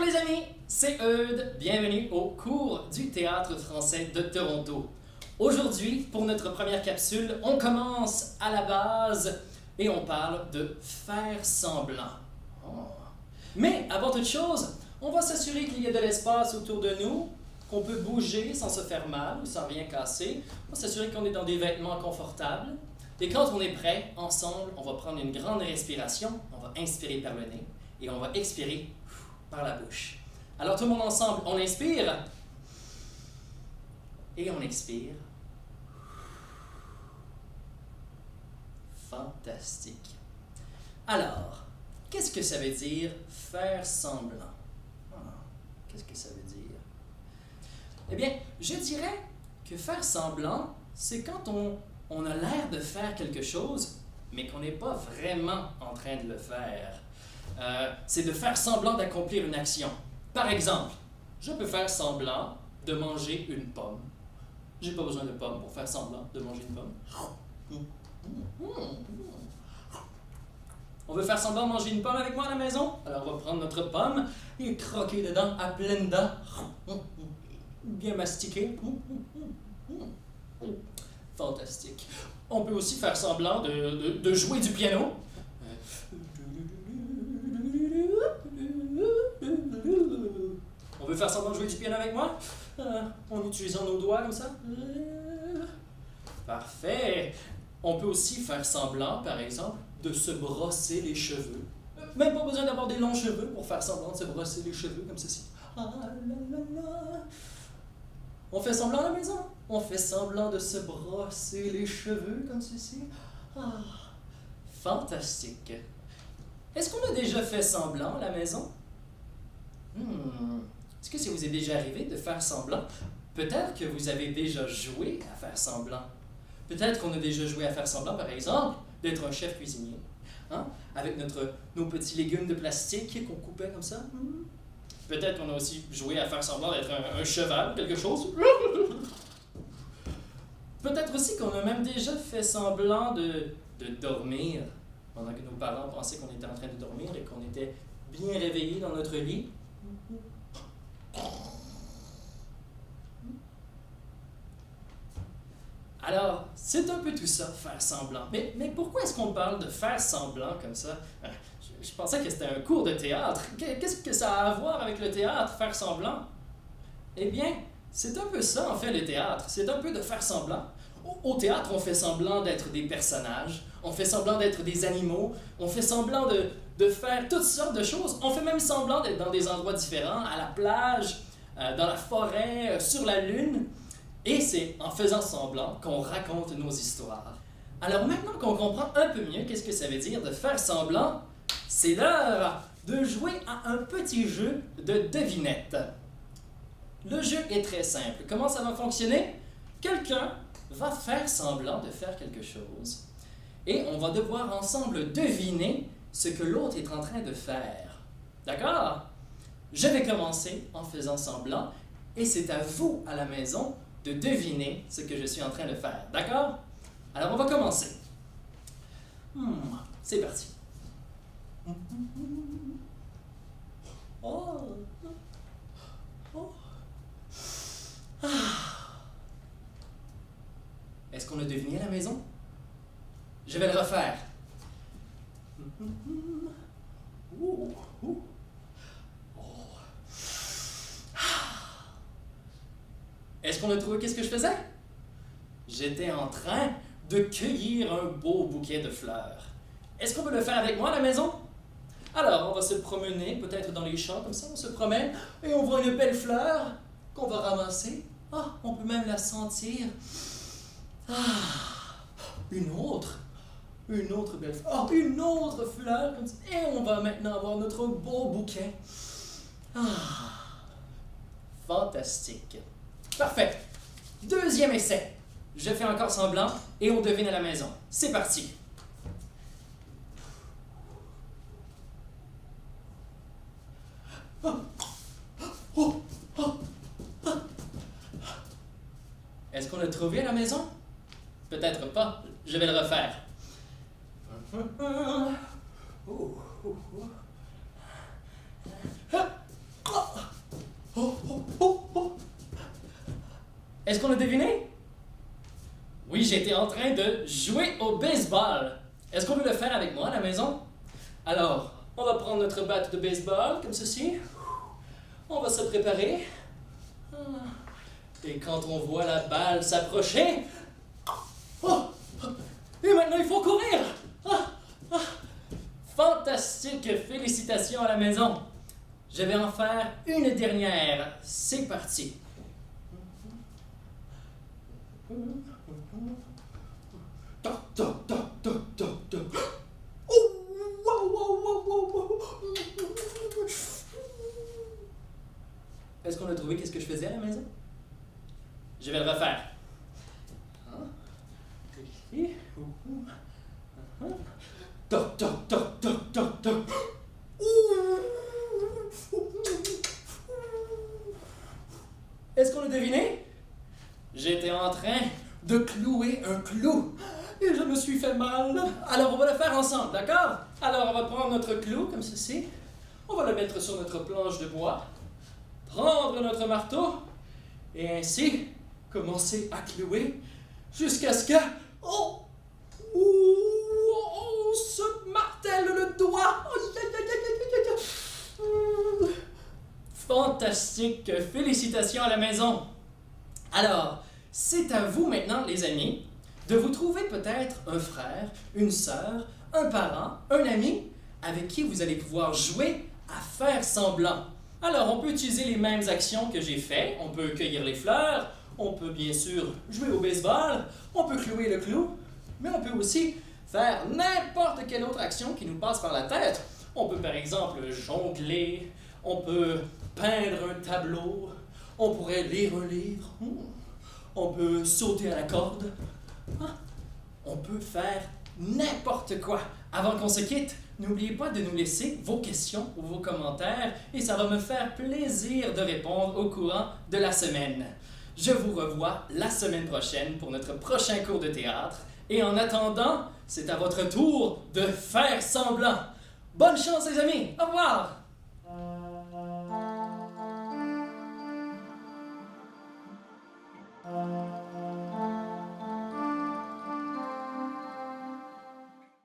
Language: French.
les amis, c'est Eudes. Bienvenue au cours du Théâtre français de Toronto. Aujourd'hui, pour notre première capsule, on commence à la base et on parle de faire semblant. Oh. Mais avant toute chose, on va s'assurer qu'il y a de l'espace autour de nous, qu'on peut bouger sans se faire mal ou sans rien casser. On va s'assurer qu'on est dans des vêtements confortables. Et quand on est prêt, ensemble, on va prendre une grande respiration. On va inspirer par le nez et on va expirer par la bouche. Alors tout le monde ensemble, on inspire et on expire. Fantastique. Alors, qu'est-ce que ça veut dire faire semblant? Qu'est-ce que ça veut dire? Eh bien, je dirais que faire semblant, c'est quand on a l'air de faire quelque chose, mais qu'on n'est pas vraiment en train de le faire. C'est de faire semblant d'accomplir une action. Par exemple, je peux faire semblant de manger une pomme. J'ai pas besoin de pomme pour faire semblant de manger une pomme. On veut faire semblant de manger une pomme avec moi à la maison? Alors on va prendre notre pomme et croquer dedans à pleines dents. Bien mastiquer. Fantastique. On peut aussi faire semblant de jouer du piano. On veut faire semblant de jouer du piano avec moi? En utilisant nos doigts comme ça? Parfait. On peut aussi faire semblant, par exemple, de se brosser les cheveux. Même pas besoin d'avoir des longs cheveux pour faire semblant de se brosser les cheveux comme ceci. On fait semblant à la maison. On fait semblant de se brosser les cheveux comme ceci. Fantastique. Est-ce qu'on a déjà fait semblant à la maison? Est-ce que ça vous est déjà arrivé de faire semblant? Peut-être que vous avez déjà joué à faire semblant. Peut-être qu'on a déjà joué à faire semblant, par exemple, d'être un chef cuisinier. Avec nos petits légumes de plastique qu'on coupait comme ça. Peut-être qu'on a aussi joué à faire semblant d'être un cheval, quelque chose. Peut-être aussi qu'on a même déjà fait semblant de dormir pendant que nos parents pensaient qu'on était en train de dormir et qu'on était bien réveillés dans notre lit. Alors, c'est un peu tout ça, faire semblant. Mais pourquoi est-ce qu'on parle de faire semblant comme ça? Je pensais que c'était un cours de théâtre. Qu'est-ce que ça a à voir avec le théâtre, faire semblant? Eh bien, c'est un peu ça, en fait, le théâtre. C'est un peu de faire semblant. Au théâtre, on fait semblant d'être des personnages, on fait semblant d'être des animaux, on fait semblant de faire toutes sortes de choses. On fait même semblant d'être dans des endroits différents, à la plage, dans la forêt, sur la lune. Et c'est en faisant semblant qu'on raconte nos histoires. Alors maintenant qu'on comprend un peu mieux qu'est-ce que ça veut dire de faire semblant, c'est l'heure de jouer à un petit jeu de devinette. Le jeu est très simple. Comment ça va fonctionner? Quelqu'un va faire semblant de faire quelque chose et on va devoir ensemble deviner ce que l'autre est en train de faire. D'accord? Je vais commencer en faisant semblant et c'est à vous à la maison de deviner ce que je suis en train de faire. D'accord? Alors on va commencer. C'est parti. Est-ce qu'on a deviné à la maison? Je vais le refaire. Est-ce qu'on a trouvé qu'est-ce que je faisais? J'étais en train de cueillir un beau bouquet de fleurs. Est-ce qu'on peut le faire avec moi à la maison? Alors, on va se promener, peut-être dans les champs, comme ça, on se promène, et on voit une belle fleur qu'on va ramasser. On peut même la sentir. Une autre belle fleur. Une autre fleur, comme ça. Et on va maintenant avoir notre beau bouquet. Fantastique. Parfait. Deuxième essai. Je fais encore semblant et on devine à la maison. C'est parti. Est-ce qu'on l'a trouvé à la maison? Peut-être pas. Je vais le refaire. Est-ce qu'on a trouvé qu'est-ce que je faisais? Est-ce qu'on a deviné? Oui, j'étais en train de jouer au baseball. Est-ce qu'on veut le faire avec moi à la maison? Alors, on va prendre notre batte de baseball, comme ceci. On va se préparer. Et quand on voit la balle s'approcher... Oh! Et maintenant, il faut courir! Fantastique! Félicitations à la maison! Je vais en faire une dernière. C'est parti! Toc, toc, toc, toc, toc, toc. Oh, wow, wow, wow, wow, wow. Est-ce qu'on a trouvé qu'est-ce que je faisais à la maison? Je vais le refaire. Toc, toc, toc, toc, toc, toc. Est-ce qu'on a deviné? J'étais en train de clouer un clou et je me suis fait mal. Alors on va le faire ensemble, d'accord? Alors on va prendre notre clou comme ceci. On va le mettre sur notre planche de bois. Prendre notre marteau et ainsi commencer à clouer jusqu'à ce que... Oh! On se martèle le doigt! Fantastique! Félicitations à la maison! Alors, c'est à vous maintenant, les amis, de vous trouver peut-être un frère, une sœur, un parent, un ami avec qui vous allez pouvoir jouer à faire semblant. Alors, on peut utiliser les mêmes actions que j'ai faites. On peut cueillir les fleurs, on peut bien sûr jouer au baseball, on peut clouer le clou, mais on peut aussi faire n'importe quelle autre action qui nous passe par la tête. On peut par exemple jongler, on peut peindre un tableau, on pourrait lire un livre, on peut sauter à la corde, on peut faire n'importe quoi. Avant qu'on se quitte, n'oubliez pas de nous laisser vos questions ou vos commentaires et ça va me faire plaisir de répondre au courant de la semaine. Je vous revois la semaine prochaine pour notre prochain cours de théâtre et en attendant, c'est à votre tour de faire semblant. Bonne chance les amis, au revoir!